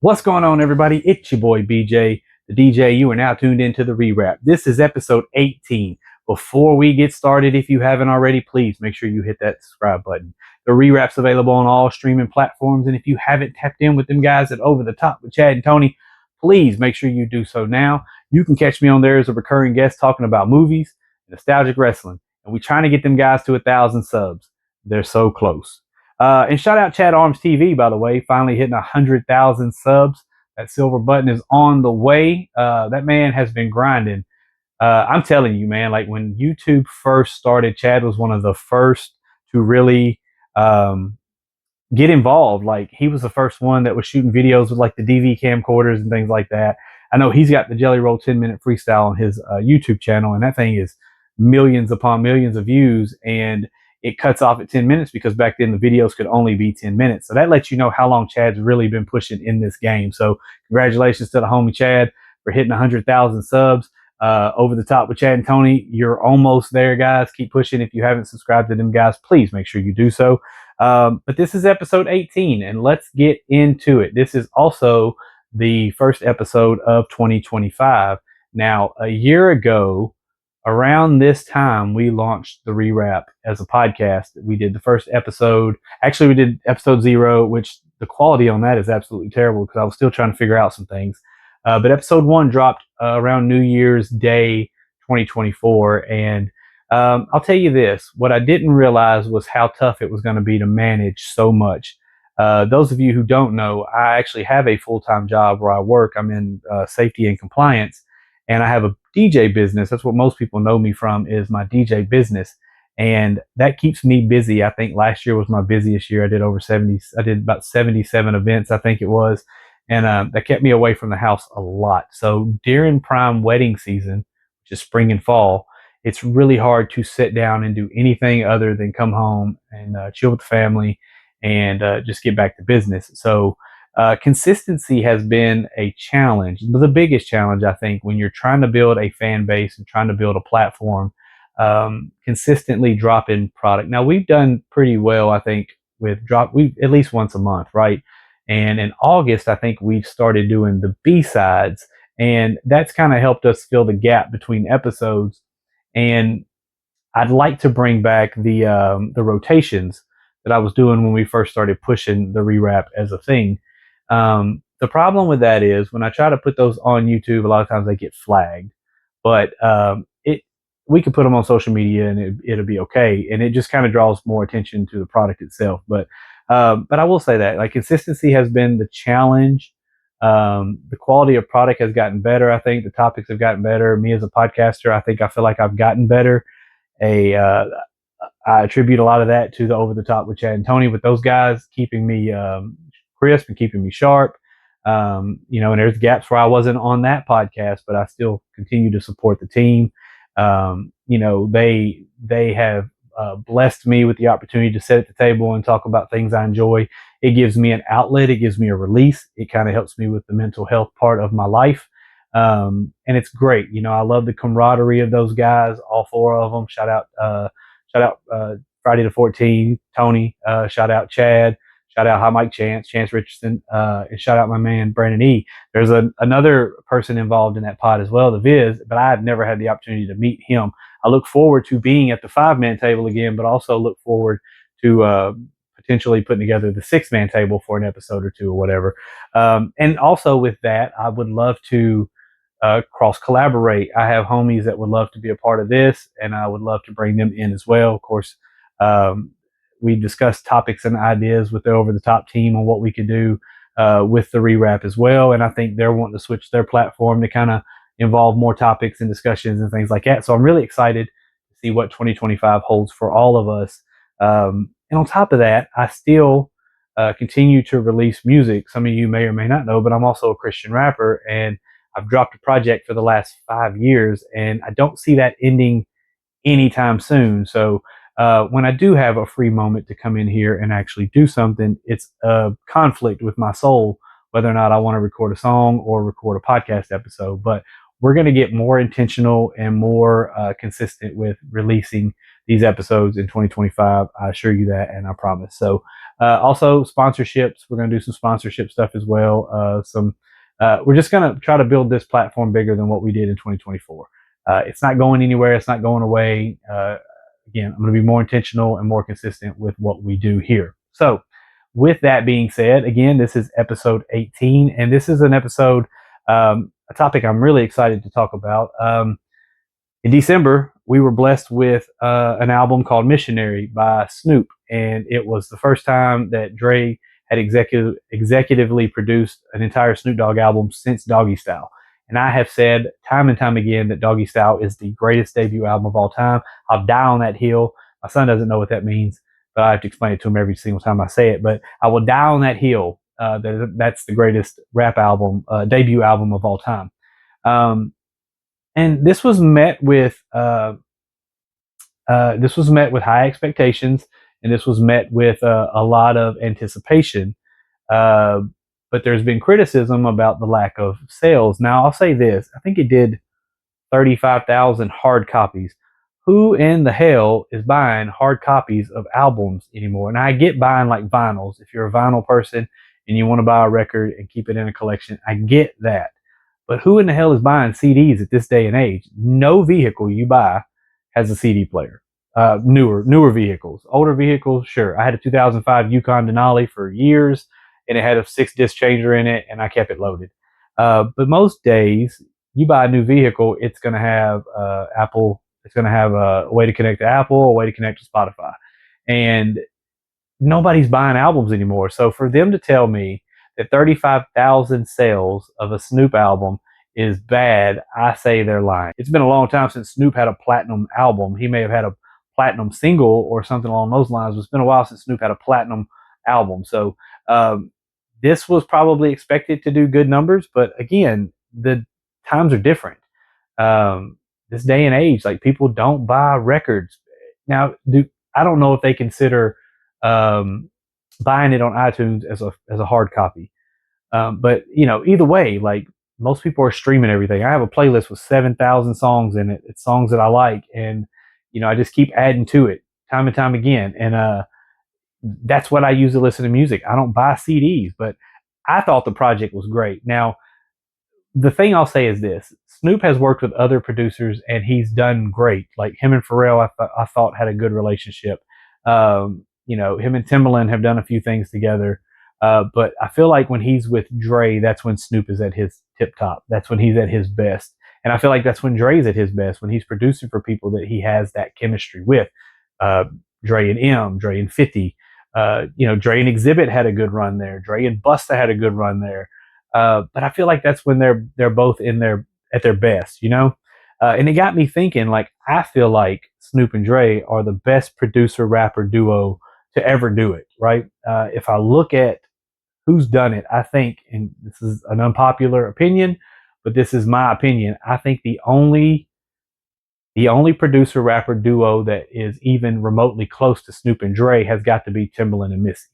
What's going on, everybody? It's your boy BJ, the DJ. You are now tuned into the rewrap. This is episode 18. Before we get started, if you haven't already, please make sure you hit that subscribe button. The rewrap's available on all streaming platforms, and if you haven't tapped in with them guys at Over the Top with Chad and Tony, please make sure you do so now. You can catch me on there as a recurring guest talking about movies, nostalgic wrestling, and we're trying to get them guys to 1,000 subs. They're so close. And shout out Chad Arms TV, by the way, finally hitting 100,000 subs. That silver button is on the way. That man has been grinding. I'm telling you, man, like when YouTube first started, Chad was one of the first to really get involved. Like he was the first one that was shooting videos with like the DV camcorders and things like that. I know he's got the Jelly Roll 10-minute freestyle on his YouTube channel, and that thing is millions upon millions of views. And it cuts off at 10 minutes because back then the videos could only be 10 minutes. So that lets you know how long Chad's really been pushing in this game. So congratulations to the homie Chad for hitting 100,000 subs. Over the Top with Chad and Tony, you're almost there, guys. Keep pushing. If you haven't subscribed to them guys, please make sure you do so. But this is episode 18, and let's get into it. This is also the first episode of 2025. Now, a year ago, around this time, we launched the Rewrap as a podcast. We did the first episode. Actually, we did episode 0, which the quality on that is absolutely terrible because I was still trying to figure out some things. But episode 1 dropped around New Year's Day 2024. And I'll tell you this, what I didn't realize was how tough it was going to be to manage so much. Those of you who don't know, I actually have a full-time job where I work. I'm in safety and compliance. And I have a DJ business. That's what most people know me from, is my DJ business. And that keeps me busy. I think last year was my busiest year. I did about 77 events, I think it was. And that kept me away from the house a lot. So during prime wedding season, which is spring and fall, it's really hard to sit down and do anything other than come home and chill with the family and just get back to business. So consistency has been a challenge, the biggest challenge, I think, when you're trying to build a fan base and trying to build a platform, consistently dropping product. Now, we've done pretty well, I think, we at least once a month, right? And in August, I think we started doing the B-sides, and that's kind of helped us fill the gap between episodes. And I'd like to bring back the rotations that I was doing when we first started pushing the Rewrap as a thing. The problem with that is when I try to put those on YouTube, a lot of times they get flagged. But we could put them on social media and it'll be okay. And it just kind of draws more attention to the product itself. But I will say that like consistency has been the challenge. The quality of product has gotten better. I think the topics have gotten better. Me as a podcaster, I feel like I've gotten better. I attribute a lot of that to the Over the Top with Chad and Tony, with those guys keeping me crisp and keeping me sharp. And there's gaps where I wasn't on that podcast, but I still continue to support the team. They have blessed me with the opportunity to sit at the table and talk about things I enjoy. It gives me an outlet. It gives me a release. It kind of helps me with the mental health part of my life. And it's great. I love the camaraderie of those guys, all 4 of them. Shout out Friday the 14th, Tony. Shout out Chad. Shout out High Mike Chance Richardson, and shout out my man Brandon E. There's another person involved in that pod as well, the Viz, but I've never had the opportunity to meet him. I look forward to being at the 5-man table again, but also look forward to potentially putting together the 6-man table for an episode or 2 or whatever. And also with that, I would love to cross collaborate. I have homies that would love to be a part of this, and I would love to bring them in as well. Of course, we discussed topics and ideas with the Over the Top team on what we could do with the Rewrap as well. And I think they're wanting to switch their platform to kind of involve more topics and discussions and things like that. So I'm really excited to see what 2025 holds for all of us. And on top of that, I still continue to release music. Some of you may or may not know, but I'm also a Christian rapper, and I've dropped a project for the last 5 years, and I don't see that ending anytime soon. So when I do have a free moment to come in here and actually do something, it's a conflict with my soul, whether or not I want to record a song or record a podcast episode. But we're going to get more intentional and more consistent with releasing these episodes in 2025. I assure you that, and I promise. So Also sponsorships. We're going to do some sponsorship stuff as well. We're just going to try to build this platform bigger than what we did in 2024. It's not going anywhere. It's not going away. Again, I'm going to be more intentional and more consistent with what we do here. So, with that being said, again, this is episode 18, and this is an episode, a topic I'm really excited to talk about. In December, we were blessed with an album called Missionary by Snoop, and it was the first time that Dre had executively produced an entire Snoop Dogg album since Doggy Style. And I have said time and time again that Doggy Style is the greatest debut album of all time. I'll die on that hill. My son doesn't know what that means, but I have to explain it to him every single time I say it. But I will die on that hill. That's the greatest rap album, debut album of all time. And this was met with high expectations, and this was met with a lot of anticipation. Uh, but there's been criticism about the lack of sales. Now, I'll say this: I think it did 35,000 hard copies. Who in the hell is buying hard copies of albums anymore? And I get buying like vinyls. If you're a vinyl person and you want to buy a record and keep it in a collection, I get that. But who in the hell is buying CDs at this day and age? No vehicle you buy has a CD player. Newer vehicles. Older vehicles, sure. I had a 2005 Yukon Denali for years, and it had a 6-disc changer in it, and I kept it loaded. But most days, you buy a new vehicle, it's going to have Apple. It's going to have a way to connect to Apple, a way to connect to Spotify, and nobody's buying albums anymore. So for them to tell me that 35,000 sales of a Snoop album is bad, I say they're lying. It's been a long time since Snoop had a platinum album. He may have had a platinum single or something along those lines, but it's been a while since Snoop had a platinum album. So this was probably expected to do good numbers, but again, the times are different. This day and age, like, people don't buy records now. I don't know if they consider buying it on iTunes as a hard copy. But either way, like, most people are streaming everything. I have a playlist with 7,000 songs in it. It's songs that I like, and I just keep adding to it time and time again. And that's what I use to listen to music. I don't buy CDs, but I thought the project was great. Now, the thing I'll say is this: Snoop has worked with other producers, and he's done great. Like him and Pharrell, I thought had a good relationship. Him and Timbaland have done a few things together. But I feel like when he's with Dre, that's when Snoop is at his tip top. That's when he's at his best. And I feel like that's when Dre's at his best, when he's producing for people that he has that chemistry with. Dre and M, Dre and 50. Dre and Exhibit had a good run there. Dre and Busta had a good run there. But I feel like that's when they're both at their best, and it got me thinking. Like, I feel like Snoop and Dre are the best producer rapper duo to ever do it. Right? If I look at who's done it, I think, and this is an unpopular opinion, but this is my opinion, I think the only producer rapper duo that is even remotely close to Snoop and Dre has got to be Timbaland and Missy.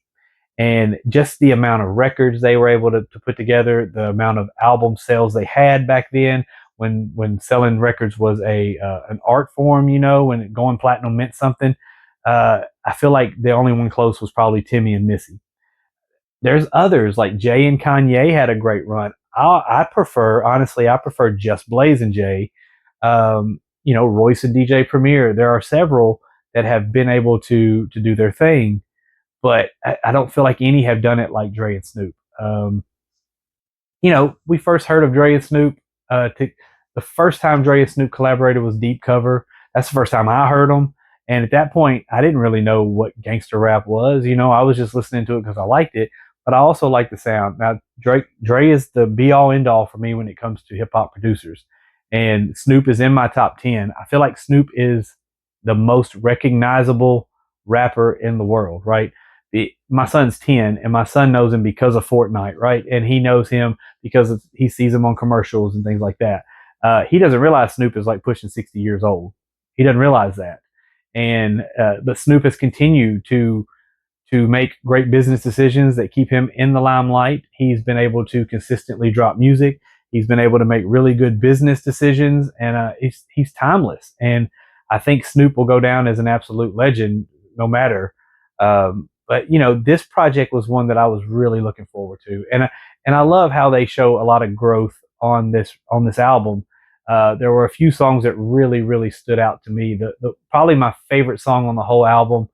And just the amount of records they were able to put together, the amount of album sales they had back then, when selling records was an art form, when going platinum meant something. I feel like the only one close was probably Timmy and Missy. There's others, like Jay and Kanye had a great run. I prefer Just Blaze and Jay. Royce and DJ Premier. There are several that have been able to do their thing, but I don't feel like any have done it like Dre and Snoop. We first heard of Dre and Snoop. The first time Dre and Snoop collaborated was Deep Cover. That's the first time I heard them. And at that point, I didn't really know what gangster rap was. I was just listening to it because I liked it. But I also like the sound. Now, Dre is the be-all, end-all for me when it comes to hip-hop producers. And Snoop is in my top 10. I feel like Snoop is the most recognizable rapper in the world, right? My son's 10, and my son knows him because of Fortnite, right? And he knows him because he sees him on commercials and things like that. He doesn't realize Snoop is like pushing 60 years old. He doesn't realize that. And but Snoop has continued to make great business decisions that keep him in the limelight. He's been able to consistently drop music. He's been able to make really good business decisions, and he's timeless. And I think Snoop will go down as an absolute legend, no matter. But this project was one that I was really looking forward to, and I love how they show a lot of growth on this album. There were a few songs that really stood out to me. The probably my favorite song on the whole album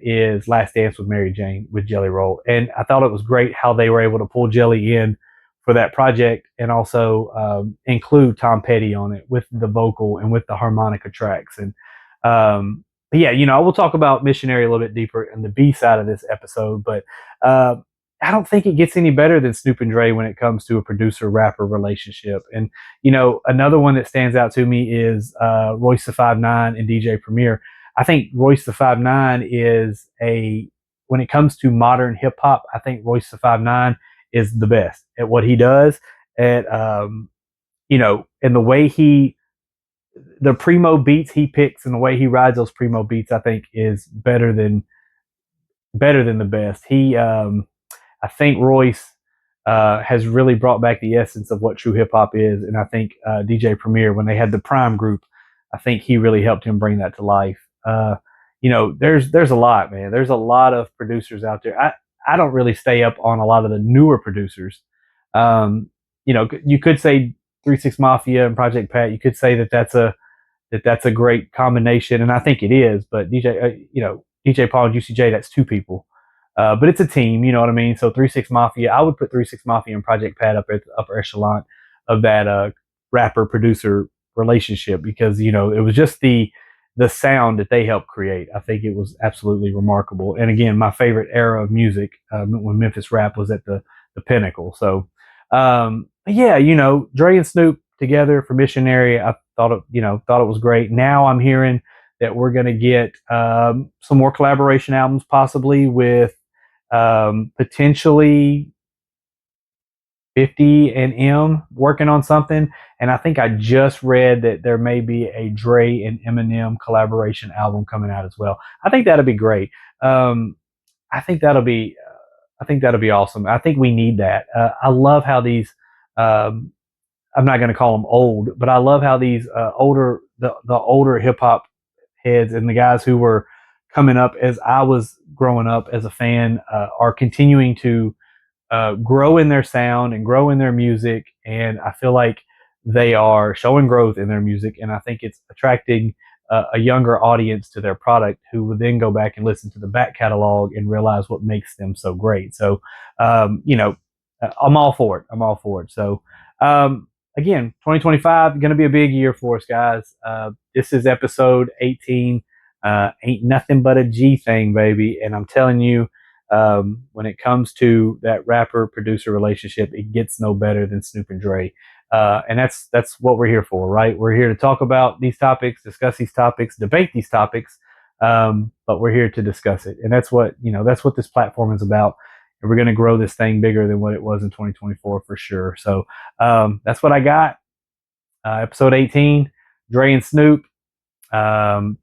is "Last Dance with Mary Jane" with Jelly Roll, and I thought it was great how they were able to pull Jelly in for that project and also include Tom Petty on it with the vocal and with the harmonica tracks. And but yeah, we'll talk about Missionary a little bit deeper in the B side of this episode, but uh, I don't think it gets any better than Snoop and Dre when it comes to a producer rapper relationship. And another one that stands out to me is Royce the 5'9" and DJ Premier. I think Royce the 5'9" is when it comes to modern hip hop, I think Royce the 5'9" is the best at what he does. And and the primo beats he picks and the way he rides those primo beats, I think is better than the best. I think Royce has really brought back the essence of what true hip hop is, and I think DJ Premier, when they had the Prime group, I think he really helped him bring that to life. There's a lot, man. There's a lot of producers out there. I don't really stay up on a lot of the newer producers. You could say 3 6 Mafia and Project Pat. You could say that's a great combination, and I think it is. But DJ Paul and Juicy J, that's two people. But it's a team, you know what I mean? So 3 6 Mafia, I would put 3 6 Mafia and Project Pat up at the upper echelon of that rapper producer relationship, because it was just the sound that they helped create. I think it was absolutely remarkable. And again, my favorite era of music when Memphis rap was at the pinnacle. So yeah, Dre and Snoop together for Missionary, I thought it was great. Now I'm hearing that we're going to get some more collaboration albums, possibly with potentially 50 and M working on something. And I think I just read that there may be a Dre and Eminem collaboration album coming out as well. I think that'll be great. I think that'll be awesome. I think we need that. I love how these. I'm not going to call them old, but I love how these the older hip hop heads and the guys who were coming up as I was growing up as a fan are continuing to grow in their sound and grow in their music. And I feel like they are showing growth in their music. And I think it's attracting a younger audience to their product, who would then go back and listen to the back catalog and realize what makes them so great. So, I'm all for it. I'm all for it. So, again, 2025 going to be a big year for us, guys. This is episode 18. Ain't nothing but a G thing, baby. And I'm telling you, when it comes to that rapper producer relationship, it gets no better than Snoop and Dre. And that's what we're here for, right? We're here to talk about these topics, discuss these topics, debate these topics. But we're here to discuss it. And that's what this platform is about. And we're going to grow this thing bigger than what it was in 2024 for sure. So, that's what I got. Episode 18, Dre and Snoop. I'm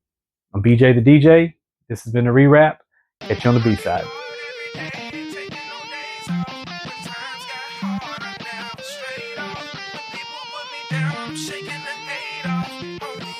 BJ the DJ. This has been a rewrap. Catch you on the B side. Shaking the hate off.